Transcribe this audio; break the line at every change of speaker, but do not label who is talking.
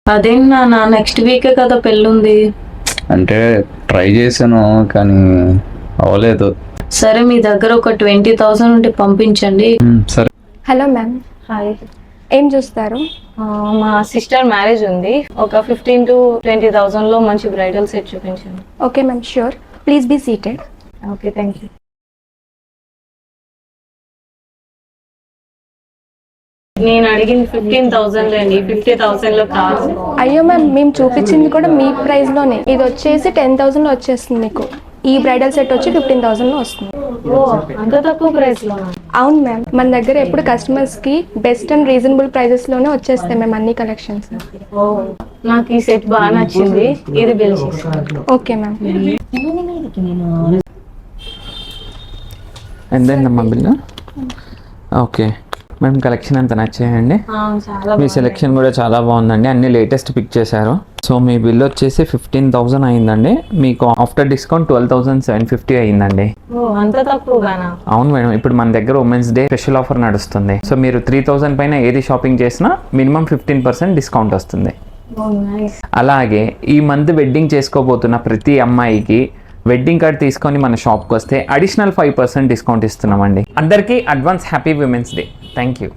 అదేనా నా next week కదా పెళ్ళుంది.
అంటే ట్రై చేశాను కానీ అవ్వలేదు.
సరే మీ దగ్గర ఒక 20,000 ఉంటే పంపించండి.
సరే.
Hello ma'am,
hi.
ఏం చూస్తారు?
మా సిస్టర్ మ్యారేజ్ ఉంది. ఒక 15 to 20,000 లో మంచి బ్రైడల్ సెట్ చూపించండి.
Okay ma'am, sure. Please be seated.
Okay, thank you. నేను అడిగింది 15,000 అండి, 50,000 లో కాదు.
అయ్యో మ్యామ్, మేము చూపించింది కూడా మీ ప్రైస్లోనే. ఇది వచ్చేసి 10,000లో వచ్చేస్తుంది మీకు. ఈ బ్రైడల్ సెట్ వచ్చి 15,000లో వస్తుంది.
ఓ, అంత తక్కువ ప్రైస్ లో?
అవును మ్యామ్, మన దగ్గర ఎప్పుడు కస్టమర్స్కి బెస్ట్ అండ్ రీజనబుల్ ప్రైజెస్లోనే వచ్చేస్తాయి మేము అన్ని కలెక్షన్స్.
ఓ, నాకు ఈ సెట్ బాగా నచ్చింది. ఇది బిల్ చేసుకోండి.
Okay ma'am.
ఎంతైందమ్మా బిల్లు? ఓకే మేడం, కలెక్షన్ అంతా నచ్చాయండి.
చాలా
మీ సెలెక్షన్ కూడా చాలా బాగుందండి, అన్ని లేటెస్ట్ పిక్ చేశారు. సో మీ బిల్ వచ్చేసి 15,000 అయిందండి. మీకు ఆఫ్టర్ డిస్కౌంట్ 12,750 అయిందండి.
అంత తక్కువగానా?
అవును మేడం, ఇప్పుడు మన దగ్గర ఉమెన్స్ డే స్పెషల్ ఆఫర్ నడుస్తుంది. సో మీరు 3,000 పైన ఏది షాపింగ్ చేసినా మినిమం 15% డిస్కౌంట్ వస్తుంది. అలాగే ఈ మంత్ వెడ్డింగ్ చేసుకోబోతున్న ప్రతి అమ్మాయికి వెడ్డింగ్ కార్డ్ తీసుకొని మన షాప్కి వస్తే అడిషనల్ 5% డిస్కౌంట్ ఇస్తున్నామండి. అందరికీ advance happy women's day. Thank you.